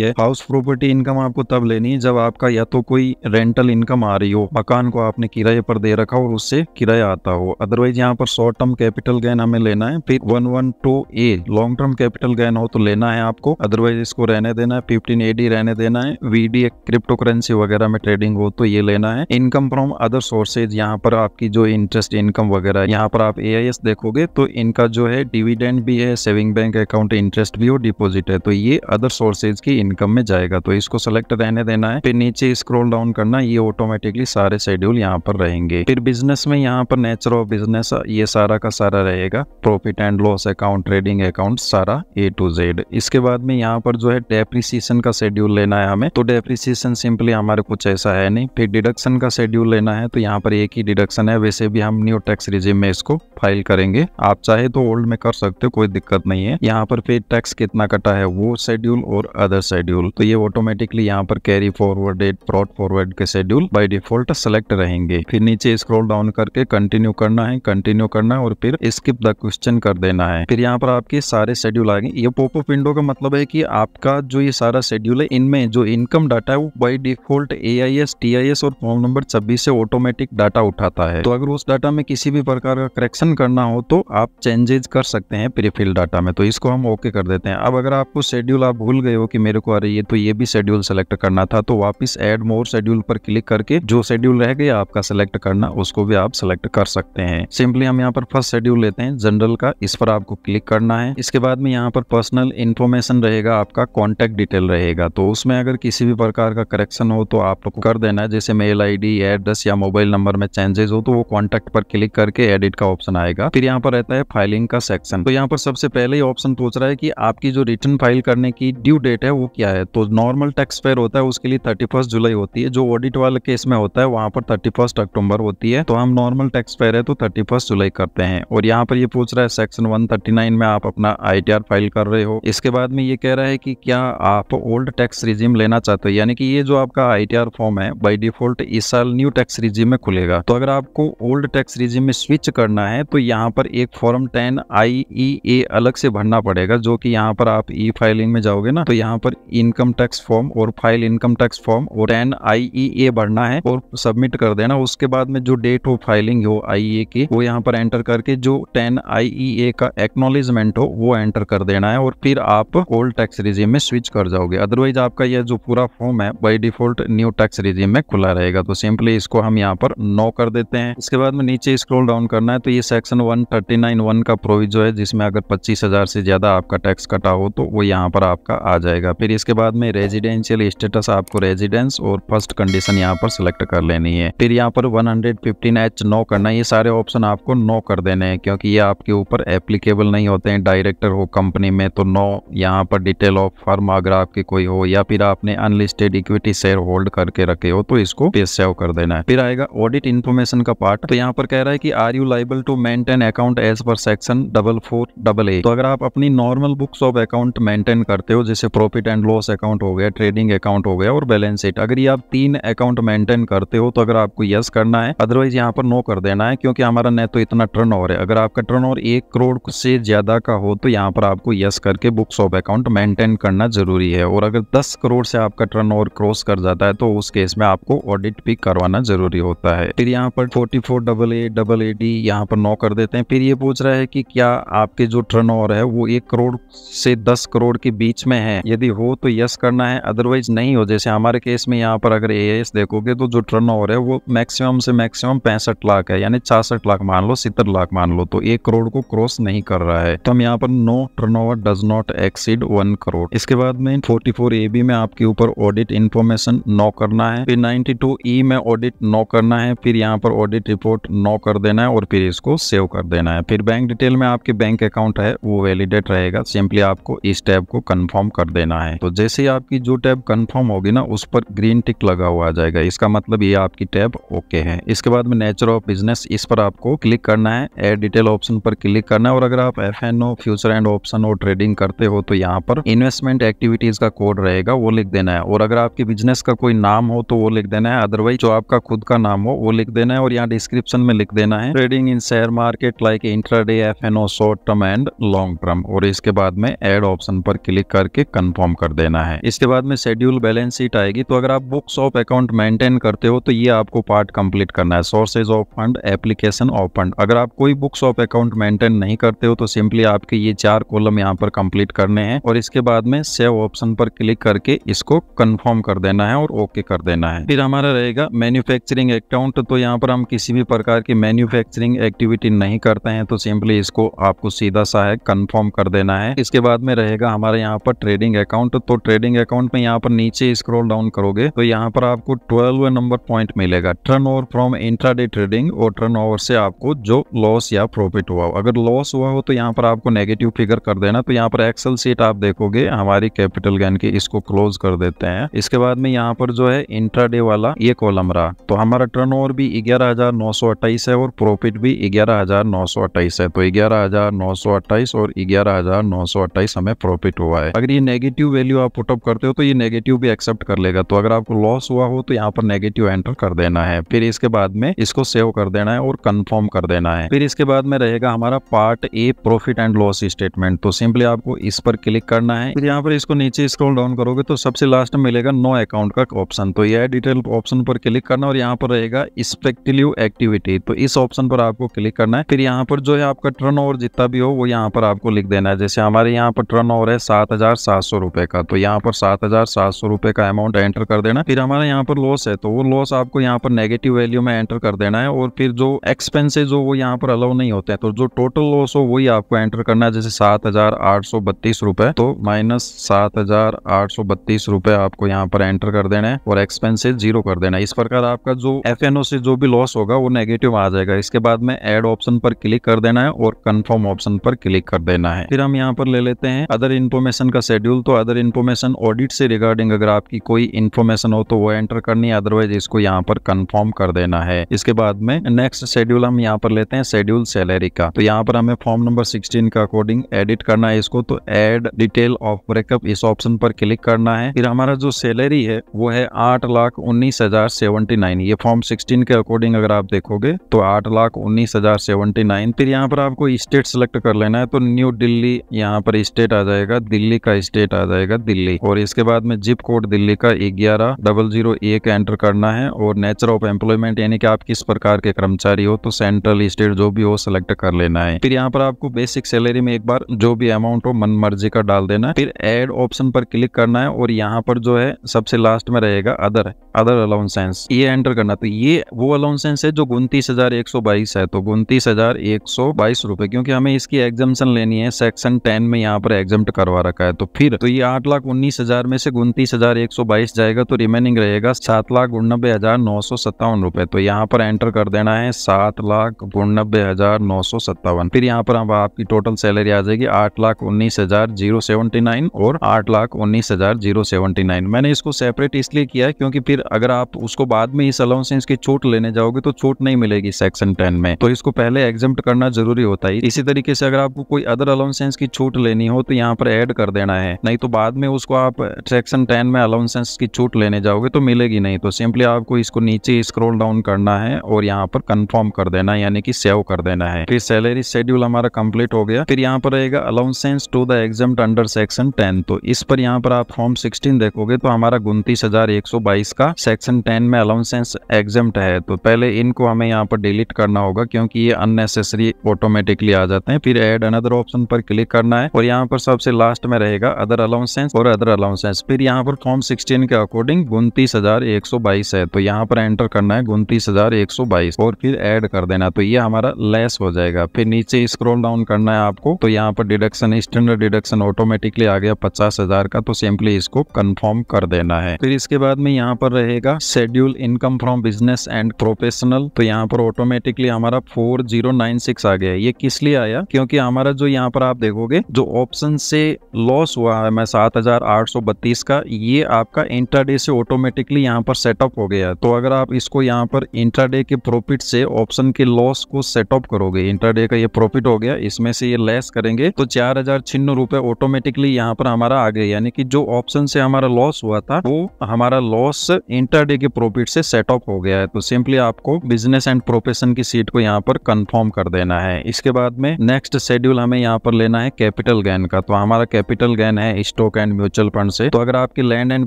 है। हाउस प्रॉपर्टी इनकम आपको तब लेनी है जब आपका या तो कोई रेंटल इनकम आ रही हो, मकान को आपने किराए पर दे रखा हो और उससे किराया आता हो। अदरवाइज यहाँ पर शॉर्ट टर्म कैपिटल गेन हमें लेना है। फिर 112A long term capital gain हो तो लेना है आपको, अदरवाइज इसको रहने देना है। 15AD रहने देना है। VD क्रिप्टो करेंसी वगैरह में ट्रेडिंग हो तो ये लेना है। इनकम फ्रॉम अदर सोर्सेज, यहाँ पर आपकी जो इंटरेस्ट इनकम वगैरह, यहाँ पर आप AIS देखोगे तो इनका जो है डिविडेंड भी है, सेविंग बैंक अकाउंट इंटरेस्ट भी हो, डिपॉजिट है, तो ये अदर सोर्सेज की इनकम में जाएगा, तो इसको सेलेक्ट रहने देना है। फिर नीचे स्क्रॉल डाउन करना, ये ऑटोमेटिकली सारे शेड्यूल यहाँ पर रहेंगे। फिर बिजनेस में यहाँ पर नेचर ऑफ बिजनेस ये सारा का सारा रहेगा, profit and loss account, trading account, सारा A to Z। इसके बाद में यहाँ पर जो है डेप्रिसिएशन का शेड्यूल लेना है हमें, तो डेप्रिसिएशन सिंपली हमारे कुछ ऐसा है नहीं। फिर डिडक्शन का शेड्यूल लेना है, तो यहाँ पर एक ही डिडक्शन है, वैसे भी हम न्यू टैक्स रिजिम में इसको फाइल करेंगे। आप चाहे तो ओल्ड में कर सकते हो, कोई दिक्कत नहीं है। यहाँ पर फिर टैक्स कितना कटा है वो शेड्यूल और अदर शेड्यूल, तो ये ऑटोमेटिकली यहाँ पर कैरी फॉरवर्डेड, ब्रॉट फॉरवर्ड के शेड्यूल बाय डिफॉल्ट सेलेक्ट रहेंगे। फिर नीचे स्क्रॉल डाउन करके कंटिन्यू करना है, कंटिन्यू करना है और फिर स्किप द क्वेश्चन कर देना है। फिर यहाँ पर आपके सारे शेड्यूल आ गए। ये पॉपअप विंडो का मतलब है कि आपका जो ये सारा शेड्यूल है, इनमें जो इनकम डाटा है वो बाय डिफॉल्ट AIS, TIS और फॉर्म नंबर 26 से ऑटोमेटिक डाटा उठाता है। तो अगर उस डाटा में किसी भी प्रकार का करेक्शन करना हो तो आप चेंजेस कर सकते हैं प्रीफिल डाटा में, तो इसको हम ओके कर देते हैं। अब अगर आपको शेड्यूल आप भूल गए हो कि मेरे को अरे ये तो ये भी शेड्यूल सेलेक्ट करना था, तो वापस ऐड मोर शेड्यूल पर क्लिक करके जो शेड्यूल रह गया आपका सेलेक्ट करना, उसको भी आप सेलेक्ट कर सकते हैं। सिंपली हम यहाँ पर फर्स्ट शेड्यूल लेते हैं जनरल का, इस पर आपको क्लिक करना है। इसके बाद में यहाँ पर पर्सनल इन्फॉर्मेशन रहेगा, आपका कॉन्टेक्ट डिटेल रहेगा, तो उसमें अगर किसी भी प्रकार का करेक्शन हो तो आपको कर देना है, जैसे मेल ID, एड्रेस या मोबाइल नंबर में चेंजेस हो तो वो कॉन्टेक्ट पर क्लिक करके एडिट का ऑप्शन आएगा। फिर यहाँ पर रहता है फाइलिंग का सेक्शन, तो यहाँ पर सबसे पहले ही ऑप्शन पूछ रहा है कि आपकी जो रिटर्न फाइल करने की ड्यू डेट है वो क्या है। तो नॉर्मल टैक्स पेयर होता है उसके लिए 31 जुलाई होती है, जो ऑडिट वाले केस में होता है वहाँ पर 31 अक्टूबर होती है। तो हम नॉर्मल टैक्स पेयर है तो 31 जुलाई करते हैं। और यहाँ पर ये पूछ रहा है सेक्शन 139 में आप अपना ITR फाइल कर रहे हो। इसके बाद में ये कह रहा है कि क्या आप ओल्ड टैक्स रिजिम लेना चाहते हो, यानी कि ये जो आपका ITR फॉर्म है बाय डिफॉल्ट इस साल न्यू टैक्स रिजिम में खुलेगा। तो अगर आपको ओल्ड टैक्स रिजिम में स्विच करना है तो यहाँ पर एक फॉर्म 10IEA अलग से भरना पड़ेगा, जो कि यहाँ पर आप ई फाइलिंग में जाओगे ना, तो यहाँ पर इनकम टैक्स फॉर्म और फाइल इनकम टैक्स फॉर्म और 10IEA भरना है और सबमिट कर देना। उसके बाद में जो डेट ऑफ फाइलिंग हो IEA की वो यहाँ पर एंटर करके जो 10IEA का एक्नॉलेजमेंट हो वो एंटर कर देना है और फिर आप ओल्ड टैक्स रिजिम में स्विच कर जाओगे। अदरवाइज आपका यह जो पूरा फॉर्म है by default new tax regime में खुला रहेगा। तो सिंपली इसको हम यहाँ पर नो कर देते हैं। इसके बाद में नीचे स्क्रॉल डाउन करना है, तो ये सेक्शन 139(1) का प्रोविजो है, जिसमें अगर 25,000 से ज्यादा आपका टैक्स कटा हो तो वो यहाँ पर आपका आ जाएगा। फिर इसके बाद में में रेजिडेंशियल स्टेटस आपको रेजिडेंस और फर्स्ट कंडीशन यहाँ पर सिलेक्ट कर लेनी है। फिर यहाँ पर 115H नो करना है। ये सारे ऑप्शन आपको नो कर देने हैं क्योंकि ये आपके ऊपर एप्लीकेबल नहीं होते हैं। डायरेक्टर हो कंपनी में तो नो। यहाँ पर डिटेल ऑफ फर्म अगर आपकी कोई हो या फिर आपने अनलिस्टेड इक्विटी शेयर होल्ड करके रखे हो तो इसको पे सेव कर देना है। फिर आएगा ऑडिट इन्फॉर्मेशन का पार्ट। तो यहाँ पर कह रहा है कि are you liable to maintain account as per section 44AA। तो अगर आप अपनी normal books of account maintain करते हो, जैसे प्रॉफिट एंड लॉस अकाउंट हो गया, ट्रेडिंग अकाउंट हो गया और बैलेंस शीट, अगर ये आप 3 अकाउंट मेंटेन करते हो तो अगर आपको यस करना है, अदरवाइज यहाँ पर नो कर देना है क्योंकि हमारा नेट तो इतना टर्नओवर है। अगर आपका टर्नओवर 1 करोड़ से ज्यादा का हो तो यहाँ पर आपको यस करके बुक्स ऑफ अकाउंट मेंटेन करना जरूरी है। और अगर 10 करोड़ से आपका टर्नओवर क्रॉस कर जाता है तो उस केस में आपको ऑडिट भी करवाना जरूरी होता है। फिर यहाँ पर 44AA यहाँ पर नो कर देते हैं। फिर ये पूछ रहा है कि क्या आपके जो टर्नओवर है वो 1 करोड़ से 10 करोड़ के बीच में है, यदि हो तो यस करना है, अदरवाइज नहीं हो। जैसे हमारे केस में यहाँ पर अगर एएस देखोगे तो जो टर्नओवर है वो मैक्सिमम से मैक्सिमम 65 लाख है, यानी 66 लाख मान लो, 70 लाख मान लो, तो 1 करोड़ को क्रॉस नहीं कर रहा है। तो हम यहाँ पर no turnover does not exceed 1 crore. इसके बाद में 44AB में आपके ऊपर ऑडिट इन्फॉर्मेशन नो करना है। फिर 92E में ऑडिट नो करना है। फिर यहाँ पर ऑडिट रिपोर्ट नो कर देना है और फिर इसको सेव कर देना है। फिर बैंक डिटेल में आपके बैंक अकाउंट है वो वैलिडेट रहेगा, सिंपली आपको इस टैब को कंफर्म कर देना है। तो जैसे ही आपकी जो टैब कंफर्म होगी ना उस पर ग्रीन टिक लगा हुआ आ जाएगा, इसका मतलब ये आपकी टैब ओके है। इसके बाद में नेचर ऑफ बिजनेस, इस पर आपको क्लिक करना है, ऐड डिटेल ऑप्शन पर क्लिक करना है। और अगर आप FNO फ्यूचर एंड ऑप्शन और ट्रेडिंग करते हो तो यहाँ पर इन्वेस्टमेंट एक्टिविटीज का कोड रहेगा वो लिख देना है। और अगर आपके बिजनेस का कोई नाम हो तो वो लिख देना है, अदरवाइज जो आपका खुद का नाम हो वो लिख देना है। और यहाँ डिस्क्रिप्शन में लिख देना है trading in share market like intraday FNO short term and long term. और इसके बाद में ऐड ऑप्शन पर क्लिक करके कंफर्म कर देना है। इसके बाद में शेड्यूल बैलेंस शीट आएगी। तो अगर आप बुक्स ऑफ अकाउंट मेंटेन करते हो तो ये आपको पार्ट कंप्लीट करना है, sources of fund, application of fund. अगर आप कोई बुक्स ऑफ अकाउंट मेंटेन नहीं करते हो तो सिंपली आपके ये 4 कॉलम यहाँ पर कंप्लीट करने हैं और इसके बाद में सेव ऑप्शन पर क्लिक करके इसको कंफर्म कर देना है और ओके कर देना है। फिर हमारा रहेगा मैन्युफैक्चरिंग अकाउंट। तो यहाँ पर हम किसी भी प्रकार की मैन्युफैक्चरिंग एक्टिविटी नहीं करते हैं तो सिंपली इसको आपको सीधा सा है कंफर्म कर देना है। इसके बाद में रहेगा हमारे यहाँ पर ट्रेडिंग अकाउंट। तो ट्रेडिंग अकाउंट में यहाँ पर नीचे स्क्रॉल डाउन करोगे तो यहाँ पर आपको 12 नंबर पॉइंट मिलेगा, टर्नओवर फ्रॉम इंट्राडे ट्रेडिंग। और टर्नओवर से आपको जो लॉस या प्रॉफिट हुआ हो, अगर लॉस हुआ हो तो यहाँ पर आपको नेगेटिव फिगर कर देना। तो यहाँ पर एक्सेल शीट आप देखोगे हमारी कैपिटल गेन की, इसको क्लोज कर देते हैं। इसके बाद में यहाँ पर जो है इंट्राडे वाला ये कॉलम रहा, तो हमारा टर्नओवर भी 11,928 है और प्रॉफिट भी 11,928 है। तो 11,928 और 11,928 हमें प्रॉफिट हुआ है। अगर ये नेगेटिव वैल्यू आप पुटअप करते हो तो ये नेगेटिव भी एक्सेप्ट कर लेगा। तो अगर आपको लॉस हुआ हो तो यहाँ पर नेगेटिव एंटर कर देना है। फिर इसके बाद में इसको सेव कर देना है और कंफर्म कर देना है। फिर इसके बाद में रहेगा हमारा part A profit and loss statement. तो सिंपली आपको इस पर क्लिक करना है। फिर यहाँ पर इसको नीचे स्क्रॉल डाउन करोगे तो सबसे लास्ट में मिलेगा नो अकाउंट का ऑप्शन। तो यह डिटेल ऑप्शन पर क्लिक करना और यहाँ पर रहेगा स्पेक्टिव एक्टिविटी। तो इस ऑप्शन पर आपको क्लिक करना है। फिर यहाँ पर जो है आपका टर्नओवर जितना भी हो वो यहाँ पर आपको लिख देना है। जैसे हमारे यहाँ पर टर्नओवर है 7,700 रुपए का, तो यहाँ पर 7,700 रुपए का अमाउंट एंटर कर देना। फिर हमारे यहाँ पर लॉस है तो वो लॉस आपको यहाँ पर नेगेटिव वैल्यू में एंटर कर देना है। और फिर जो एक्सपेंसेस जो वो यहाँ पर अलाउ नहीं होते हैं, तो जो टोटल लॉस हो वही आपको एंटर करना है। जैसे 7,832 रुपए, तो माइनस 7,832 रुपए आपको यहाँ पर एंटर कर देना है और एक्सपेंसेस 0 कर देना है। इस प्रकार आपका जो FNO से जो भी लॉस होगा वो नेगेटिव आ जाएगा। इसके बाद में ऐड ऑप्शन पर क्लिक कर देना है और कंफर्म ऑप्शन पर क्लिक कर देना है। फिर हम यहाँ पर ले लेते हैं अदर इन्फॉर्मेशन का शेड्यूल। तो अदर इन्फॉर्मेशन ऑडिट से रिगार्डिंग अगर आपकी कोई इन्फॉर्मेशन हो तो वो एंटर करनी है, अदरवाइज इसको यहाँ पर कंफर्म कर देना है। इसके बाद में नेक्स्ट शेड्यूल हम यहाँ पर लेते हैं शेड्यूल सैलरी का। तो यहाँ पर हमें फॉर्म नंबर 16 का अकॉर्डिंग एडिट करना है इसको। तो ऐड डिटेल ऑफ ब्रेकअप, इस ऑप्शन पर क्लिक करना है। फिर हमारा जो सैलरी है वो है 8,19,079। ये फॉर्म 16 के अकॉर्डिंग अगर आप देखोगे तो 8,19,079। फिर यहाँ पर आपको स्टेट सेलेक्ट कर लेना है। तो न्यू दिल्ली यहाँ पर स्टेट आ जाएगा, दिल्ली का स्टेट आ जाएगा दिल्ली। और इसके बाद में जिप कोड दिल्ली का 11,001 एंटर करना है। और नेचर ऑफ एम्प्लॉयमेंट यानी कि आप किस प्रकार के कर्मचारी हो, तो सेंट्रल स्टेट जो भी हो सेलेक्ट कर लेना है। फिर यहाँ पर आपको बेसिक सैलरी में एक बार जो भी अमाउंट हो मन मर्जी का डाल देना है। फिर ऐड ऑप्शन पर क्लिक करना है और यहाँ पर जो है सबसे लास्ट में रहेगा अदर अलाउंसेंस, ये एंटर करना। तो ये वो अलाउंसेंस है जो 29,122 है। तो 29,122 रुपए, क्योंकि हमें इसकी एग्जाम्पशन लेनी है, सेक्शन 10 में यहाँ पर एग्जाम्प्ट करवा रखा है। तो फिर तो ये 8,19,000 30,000 में से 29,122 जाएगा तो रिमेनिंग रहेगा 7,89,957 रुपए। तो यहाँ पर एंटर कर देना है 7,89,957। फिर यहाँ पर अब आपकी टोटल सैलरी आ जाएगी 8,19,079 और 8,19,079। मैंने इसको सेपरेट इसलिए किया है क्योंकि फिर अगर आप उसको बाद में इस अलाउंसेंस की छूट लेने जाओगे तो छूट नहीं मिलेगी सेक्शन 10 में, तो इसको पहले एग्जम्प्ट करना जरूरी होता है। इसी तरीके से अगर आपको कोई अदर अलाउंसेंस की छूट लेनी हो तो यहाँ पर ऐड कर देना है, नहीं तो बाद में उसको आप सेक्शन 10 में अलाउंसेंस की छूट लेने जाओगे तो मिलेगी नहीं। तो सिंपली आपको इसको नीचे स्क्रॉल डाउन करना है और यहाँ पर कंफर्म कर देना है, यानी कि सेव कर देना है। फिर सैलरी शेड्यूल हमारा कंप्लीट हो गया। फिर यहाँ पर रहेगा allowances to the exempt under section 10। तो इस पर यहाँ पर आप फॉर्म 16 देखोगे तो हमारा 29,122 का सेक्शन 10 में अलाउंसेंस एग्जम्प्ट है। तो पहले इनको हमें यहाँ पर डिलीट करना होगा क्योंकि ये अननेसेसरी ऑटोमेटिकली आ जाते हैं। फिर ऐड अनदर ऑप्शन पर क्लिक करना है और यहाँ पर सबसे लास्ट में रहेगा अदर अलाउंसेंस और अदर अलाउंसेंस। फिर यहाँ पर फॉर्म 16 के अकॉर्डिंग 29,122 है, तो यहाँ पर एंटर करना है 29,122 और फिर ऐड कर देना, तो ये हमारा लेस हो जाएगा। फिर नीचे स्क्रॉल डाउन करना है आपको, तो यहाँ पर डिडक्शन स्टैंडर्ड डिडक्शन ऑटोमेटिकली आ गया 50,000 का, तो सिंपली इसको कंफर्म कर देना है। फिर इसके बाद में यहाँ पर रहेगा schedule income from business and professional. तो यहाँ पर ऑटोमेटिकली हमारा 4096 आ गया। ये किस लिए आया, क्योंकि हमारा जो यहाँ पर आप देखोगे जो ऑप्शन से लॉस हुआ है मैं 7,832 का, ये आपका इंट्राडे से ऑटोमेटिकली यहाँ पर सेटअप हो गया। तो अगर आप इसको यहाँ पर इंट्राडे के प्रॉफिट से ऑप्शन के लॉस को सेटअप करोगे, इंट्राडे का ये प्रॉफिट हो गया, इसमें से ये लेस करेंगे तो 4,096 रुपए ऑटोमेटिकली यहाँ पर हमारा आ गया। यानी कि जो ऑप्शन से हमारा लॉस हुआ था वो हमारा लॉस इंट्राडे के प्रॉफिट से सेटअप हो गया है। तो सिंपली आपको बिजनेस एंड प्रोफेशन की सीट को यहाँ पर कंफर्म कर देना है। इसके बाद में नेक्स्ट शेड्यूल हमें यहाँ पर लेना है कैपिटल गेन का। तो हमारा कैपिटल गेन है स्टॉक एंड म्यूचुअल फंड से। तो अगर आपकी लैंड एंड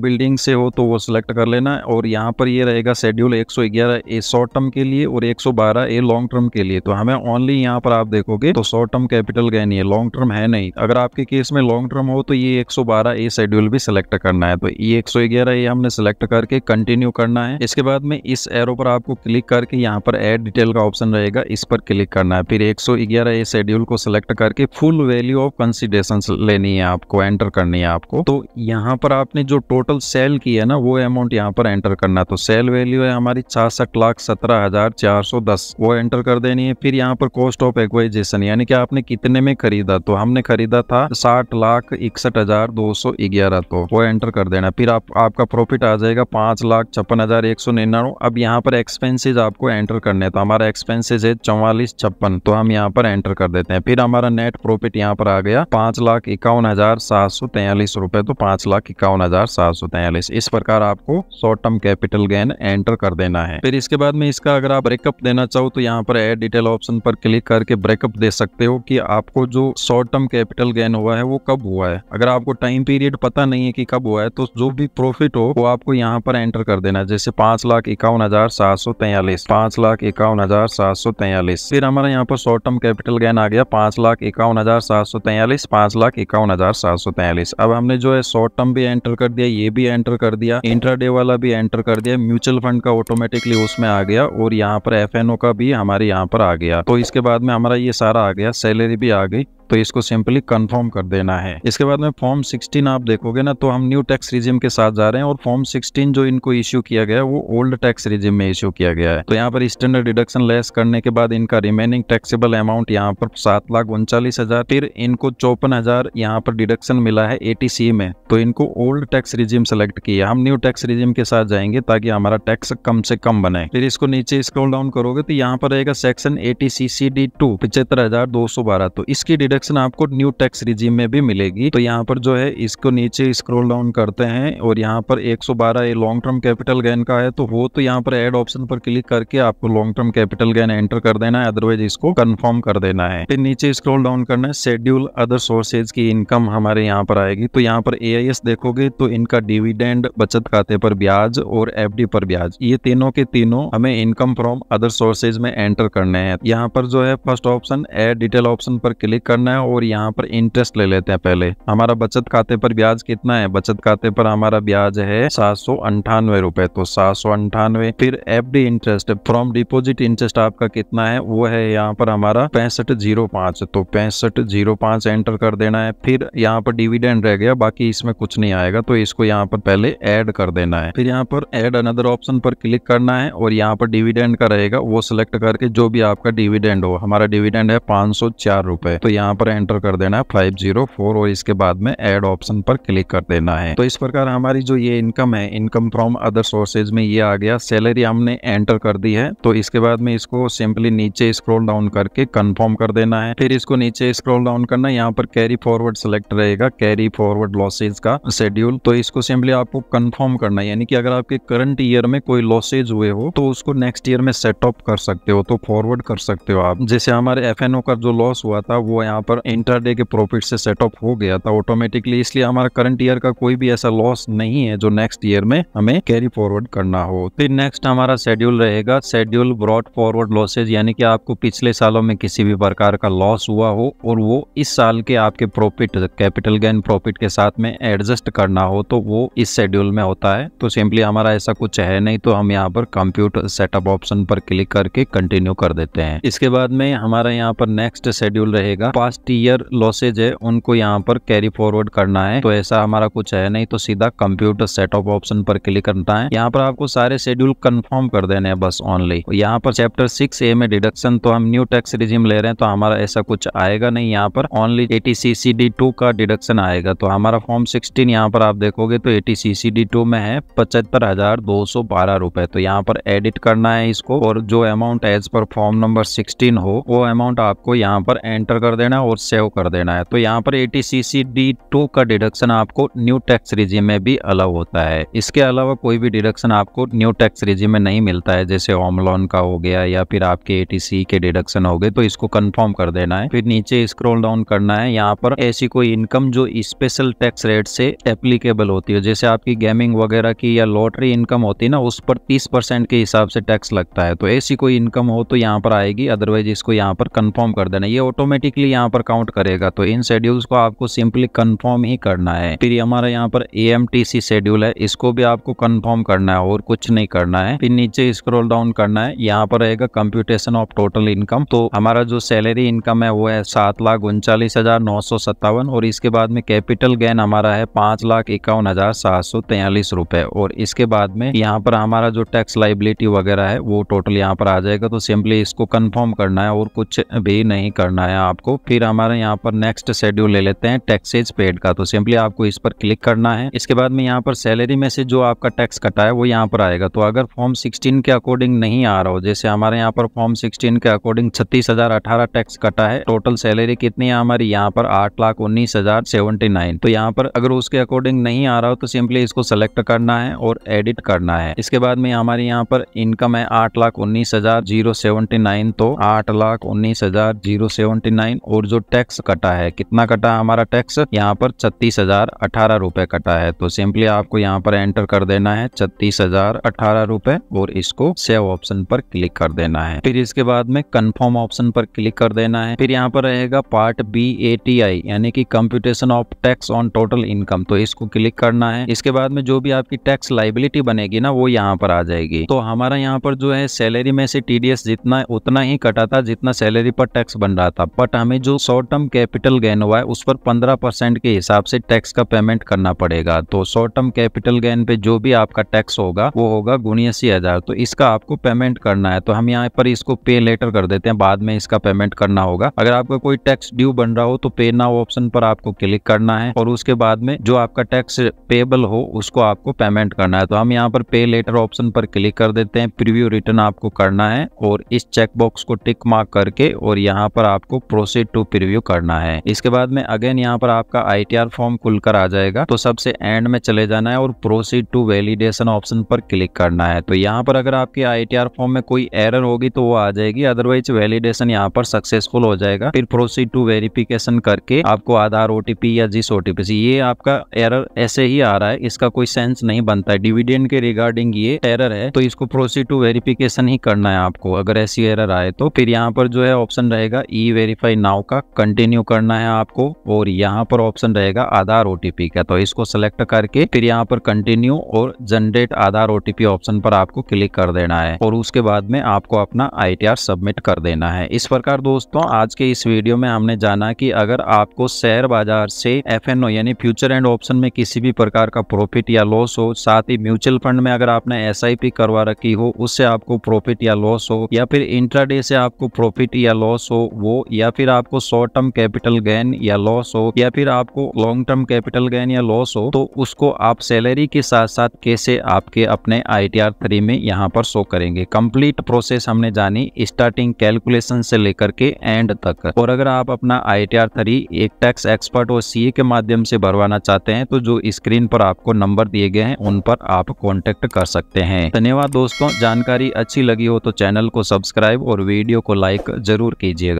बिल्डिंग से हो तो वो सिलेक्ट कर लेना, और यहाँ पर ये रहेगा शेड्यूल 111 ए शॉर्ट टर्म के लिए और 112 ए लॉन्ग टर्म के लिए। तो हमें ओनली यहाँ पर आप देखोगे तो शॉर्ट टर्म कैपिटल गेन, ये लॉन्ग टर्म है नहीं। अगर आपके केस में लॉन्ग टर्म हो तो ये 112 ए शेड्यूल भी सिलेक्ट करना है। तो ये 111 ए हमने सिलेक्ट करके कंटिन्यू करना है। इसके बाद में इस एरो पर आपको क्लिक करके यहाँ पर ऐड डिटेल का ऑप्शन रहेगा, इस पर क्लिक करना है। फिर 111 ए शेड्यूल को सिलेक्ट करके फुल वैल्यू ऑफ कंसीडरेशन लेनी है आपको, एंटर करनी है आपको। तो यहाँ पर आपने जो टोटल सेल की है ना वो अमाउंट यहाँ पर एंटर करना है। तो सेल वैल्यू है हमारी 66,17,410, वो एंटर कर देनी है। फिर यहाँ पर कॉस्ट ऑफ एक्वाइजेशन, यानी कि आपने कितने में खरीदा, तो हमने खरीदा था 60,61,211, तो वो एंटर कर देना। फिर आपका प्रॉफिट आ जाएगा 5,56,199। अब यहाँ पर एक्सपेंसेज आपको एंटर करने हैं, तो हमारा एक्सपेंसेज है 44,56, तो हम यहाँ पर एंटर कर देते हैं। फिर हमारा नेट प्रॉफिट यहाँ पर आ गया 5,51,743 रुपए, तो 5,51,743। इस प्रकार आपको short term capital gain enter कर देना है। फिर इसके बाद में इसका अगर आप ब्रेकअप देना चाहो तो यहाँ पर ऐड डिटेल ऑप्शन पर क्लिक करके ब्रेकअप दे सकते हो कि आपको जो शॉर्ट टर्म कैपिटल गेन हुआ है वो कब हुआ है। अगर आपको टाइम पीरियड पता नहीं है कि कब हुआ है तो जो भी प्रॉफिट हो वो आपको यहाँ पर एंटर कर देना है। जैसे 5,51,743, 5,51,743। फिर हमारा यहाँ पर शॉर्ट टर्म कैपिटल गेन आ गया 5,51,743, 5,51,743। अब हमने जो है शॉर्ट टर्म भी एंटर कर दिया, ये भी एंटर कर दिया, इंट्राडे वाला भी एंटर कर दिया, म्यूचुअल फंड का ऑटोमेटिकली उसमें आ गया, और यहाँ पर एफएनओ का भी हमारे यहाँ पर आ गया। तो इसके बाद में हमारा ये सारा आ गया, सैलरी भी आ गई, तो इसको सिंपली कंफर्म कर देना है। इसके बाद में फॉर्म 16 आप देखोगे ना तो हम न्यू टैक्स रिजिम के साथ जा रहे हैं, और फॉर्म 16 जो इनको इश्यू किया गया है वो ओल्ड टैक्स रिजिम में इश्यू किया गया है। तो यहाँ पर स्टैंडर्ड डिडक्शन लेस करने के बाद इनका रिमेनिंग टैक्सेबल अमाउंट यहाँ पर 7,39,000, फिर इनको 54,000 यहाँ पर डिडक्शन मिला है ATC में, तो इनको ओल्ड टैक्स रिजिम सेलेक्ट किया। हम न्यू टैक्स रिजिम के साथ जाएंगे ताकि हमारा टैक्स कम से कम बने। फिर इसको नीचे स्क्रॉल डाउन करोगे तो यहाँ पर रहेगा सेक्शन ATCCD2 75,212, तो इसकी डिडक्शन आपको न्यू टैक्स रिजीम में भी मिलेगी। तो यहाँ पर जो है इसको नीचे स्क्रॉल डाउन करते हैं, और यहाँ पर 112 ये लॉन्ग टर्म कैपिटल गेन का है, तो वो तो यहाँ पर ऐड ऑप्शन पर क्लिक करके आपको long term capital gain enter कर देना है, अदरवाइज इसको कंफर्म कर देना है। फिर नीचे स्क्रॉल डाउन करना है, शेड्यूल अदर सोर्सेज की इनकम हमारे यहाँ पर आएगी। तो यहाँ पर AIS देखोगे तो इनका डिविडेंड, बचत खाते पर ब्याज और FD पर ब्याज, ये तीनों के तीनों हमें इनकम फ्रॉम अदर सोर्सेज में एंटर करने हैं। यहाँ पर जो है first option add detail option पर क्लिक करना करना है और यहाँ पर इंटरेस्ट ले लेते हैं। पहले हमारा बचत खाते पर ब्याज कितना है, बचत खाते पर हमारा ब्याज है 798 रुपए, तो 798। फिर FD interest from deposit interest आपका कितना है, वो है यहाँ पर हमारा 6505, तो 6505 एंटर कर देना है। फिर यहाँ पर डिविडेंड रह गया, बाकी इसमें कुछ नहीं आएगा, तो इसको यहाँ पर पहले ऐड कर देना है। फिर यहाँ पर ऐड अनदर ऑप्शन पर क्लिक करना है और यहाँ पर डिविडेंड का रहेगा वो सिलेक्ट करके जो भी आपका डिविडेंड हो, हमारा डिविडेंड है 504 रुपए, तो यहाँ पर एंटर कर देना है 504 और इसके बाद में ऐड ऑप्शन पर क्लिक कर देना है। तो इस प्रकार हमारी जो ये इनकम है, इनकम फ्रॉम अदर सोर्सेज में ये आ गया। सैलरी हमने एंटर कर दी है, तो इसके बाद में इसको सिंपली नीचे स्क्रॉल डाउन करके कंफर्म कर देना है। फिर इसको नीचे स्क्रॉल डाउन करना है, यहाँ पर कैरी फॉरवर्ड सेलेक्ट रहेगा, कैरी फॉरवर्ड लॉसेज का शेड्यूल, तो इसको सिंपली आपको कंफर्म करना है। यानी कि अगर आपके करंट ईयर में कोई लॉसेज हुए हो तो उसको नेक्स्ट ईयर में सेट अप कर सकते हो, तो फॉरवर्ड कर सकते हो आप। जैसे हमारे एफएनओ का जो लॉस हुआ था वो यहाँ पर इंटरडे के प्रॉफिट से सेटअप हो गया था ऑटोमेटिकली, इसलिए हमारा करंट ईयर का कोई भी ऐसा लॉस नहीं है जो नेक्स्ट ईयर में हमें कैरी फॉरवर्ड करना हो। फिर नेक्स्ट हमारा शेड्यूल रहेगा, शेड्यूल ब्रॉट फॉरवर्ड लॉसेज, यानी कि आपको पिछले सालों में किसी भी प्रकार का लॉस हुआ हो और वो इस साल के आपके प्रॉफिट कैपिटल गेन प्रॉफिट के साथ में एडजस्ट करना हो, तो वो इस शेड्यूल में होता है। तो सिंपली हमारा ऐसा कुछ है नहीं, तो हम यहाँ पर कंप्यूटर सेटअप ऑप्शन पर क्लिक करके कंटिन्यू कर देते हैं। इसके बाद में हमारा यहाँ पर नेक्स्ट शेड्यूल रहेगा, पास्ट ईयर लॉसेज है उनको यहाँ पर कैरी फॉरवर्ड करना है, तो ऐसा हमारा कुछ है नहीं, तो सीधा कंप्यूटर सेटअप ऑप्शन पर क्लिक करना है। यहाँ पर आपको सारे शेड्यूल कंफर्म कर देने हैं बस ओनली। यहाँ पर चैप्टर 6A में डिडक्शन, तो हम न्यू टैक्स रिजिम ले रहे हैं, तो हमारा ऐसा कुछ आएगा नहीं, यहाँ पर ओनली 80CCD2 का डिडक्शन आएगा। तो हमारा फॉर्म 16 यहाँ पर आप देखोगे तो 80CCD2 में है 75,212 रुपए, तो यहाँ पर एडिट करना है इसको, और जो amount as per form number 16 हो वो अमाउंट आपको यहाँ पर एंटर कर देना है और सेव कर देना है। तो यहाँ पर 80CCD2 का डिडक्शन आपको न्यू टैक्स रिजिम में भी अलाउ होता है। इसके अलावा कोई भी डिडक्शन आपको न्यू टैक्स रिजिम में नहीं मिलता है, जैसे होम लोन का हो गया या फिर आपके 80C के डिडक्शन हो गए, तो इसको कंफर्म कर देना है। फिर नीचे स्क्रॉल डाउन करना है, यहाँ पर ऐसी कोई इनकम जो स्पेशल टैक्स रेट से एप्लीकेबल होती है, जैसे आपकी गेमिंग वगैरह की या लॉटरी इनकम होती है ना, उस पर 30% के हिसाब से टैक्स लगता है, तो ऐसी कोई इनकम हो तो यहाँ पर आएगी, अदरवाइज इसको यहाँ पर कंफर्म कर देना, ये ऑटोमेटिकली यहाँ पर काउंट करेगा। तो इन शेड्यूल्स को आपको सिंपली कंफर्म ही करना है। फिर हमारा यहाँ पर AMTC शेड्यूल है, इसको भी आपको कंफर्म करना है और कुछ नहीं करना है। फिर नीचे स्क्रॉल डाउन करना है, यहाँ पर रहेगा कंप्यूटेशन ऑफ टोटल इनकम, तो हमारा जो सैलरी इनकम है वो है 7,39,957 और इसके बाद में कैपिटल गेन हमारा है 5,51,743 रुपए, और इसके बाद में यहाँ पर हमारा जो टैक्स लाइबिलिटी वगैरह है वो टोटल यहाँ पर आ जाएगा। तो सिंपली इसको कंफर्म करना है और कुछ भी नहीं करना है आपको। फिर हमारे यहाँ पर नेक्स्ट शेड्यूल ले लेते हैं टैक्सेज पेड का, तो सिंपली आपको इस पर क्लिक करना है। इसके बाद में यहाँ पर सैलरी में से जो आपका टैक्स कटा है वो यहाँ पर आएगा। तो अगर फॉर्म 16 के अकॉर्डिंग नहीं आ रहा हो, जैसे हमारे यहाँ पर फॉर्म 16 के अकॉर्डिंग 36,018 टैक्स कटा है, टोटल सैलरी कितनी है हमारी यहाँ पर 8,19,079, तो यहाँ पर अगर उसके अकॉर्डिंग नहीं आ रहा हो तो सिंपली इसको सेलेक्ट करना है और एडिट करना है। इसके बाद में हमारे यहाँ पर इनकम है 8,19,079, तो 8,19,079 और जो टैक्स कटा है कितना कटा है हमारा टैक्स यहाँ पर 36,018 रुपए कटा है। तो सिंपली आपको यहाँ पर एंटर कर देना है 36,018 रुपए और इसको सेव ऑप्शन पर क्लिक कर देना है। फिर इसके बाद में कंफर्म ऑप्शन पर क्लिक कर देना है। फिर यहाँ पर रहेगा पार्ट B ATI यानी कि computation of tax on total income, तो इसको क्लिक करना है। इसके बाद में जो भी आपकी टैक्स लाइबिलिटी बनेगी ना वो यहाँ पर आ जाएगी। तो हमारा यहाँ पर जो है सैलरी में से TDS जितना उतना ही कटा था जितना सैलरी पर टैक्स बन रहा था, बट हमें जो शॉर्ट टर्म कैपिटल गेन हुआ है उस पर 15% के हिसाब से टैक्स का पेमेंट करना पड़ेगा। तो शॉर्ट टर्म कैपिटल गेन पे जो भी आपका टैक्स होगा वो होगा 79,000, तो इसका आपको पेमेंट करना है। तो हम यहाँ पर इसको पे लेटर कर देते हैं, बाद में इसका पेमेंट करना होगा। अगर आपका कोई टैक्स ड्यू बन रहा हो तो पे नाउ ऑप्शन पर आपको क्लिक करना है और उसके बाद में जो आपका टैक्स पेबल हो उसको आपको पेमेंट करना है। तो हम यहाँ पर पे लेटर ऑप्शन पर क्लिक कर देते हैं, प्रीव्यू रिटर्न आपको करना है और इस चेक बॉक्स को टिक मार्क करके और यहाँ पर आपको प्रोसीड टू प्रीव्यू करना है। इसके बाद में अगेन यहाँ पर आपका ITR फॉर्म खुलकर आ जाएगा, तो सबसे एंड में चले जाना है और प्रोसीड टू वैलिडेशन ऑप्शन पर क्लिक करना है। तो यहाँ पर अगर आपके ITR फॉर्म में कोई एरर होगी तो वो आ जाएगी, अदरवाइज वैलिडेशन यहाँ पर सक्सेसफुल हो जाएगा। फिर प्रोसीड टू वेरिफिकेशन करके आपको आधार OTP या जिस OTP से, ये आपका एरर ऐसे ही आ रहा है, इसका कोई सेंस नहीं बनता है, डिविडेंड के रिगार्डिंग ये एरर है, तो इसको प्रोसीड टू वेरिफिकेशन ही करना है आपको अगर ऐसी एरर आए तो। फिर यहाँ पर जो है ऑप्शन रहेगा E वेरीफाई नाउ का, का कंटिन्यू करना है आपको, और यहाँ पर ऑप्शन रहेगा आधार OTP का, तो इसको सेलेक्ट करके फिर यहाँ पर कंटिन्यू और जनरेट आधार OTP ऑप्शन पर आपको क्लिक कर देना है, और उसके बाद में आपको अपना ITR सबमिट कर देना है। इस प्रकार दोस्तों आज के इस वीडियो में हमने जाना कि अगर आपको शेयर बाजार से FNO यानी फ्यूचर एंड ऑप्शन में किसी भी प्रकार का प्रॉफिट या लॉस हो, साथ ही म्यूचुअल फंड में अगर आपने SIP करवा रखी हो उससे आपको प्रॉफिट या लॉस हो, या फिर इंट्राडे से आपको प्रॉफिट या लॉस हो वो, या फिर आपको शॉर्ट टर्म कैपिटल गेन या लॉस हो, या फिर आपको लॉन्ग टर्म कैपिटल गेन या लॉस हो, तो उसको आप सैलरी के साथ साथ कैसे आपके अपने ITR 3 में यहाँ पर शो करेंगे। कंप्लीट प्रोसेस हमने जानी स्टार्टिंग कैलकुलेशन से लेकर के एंड तक। और अगर आप अपना ITR 3 एक टैक्स एक्सपर्ट और CA के माध्यम से भरवाना चाहते हैं तो जो स्क्रीन पर आपको नंबर दिए गए हैं उन पर आप कांटेक्ट कर सकते हैं। धन्यवाद दोस्तों, जानकारी अच्छी लगी हो तो चैनल को सब्सक्राइब और वीडियो को लाइक जरूर कीजिएगा।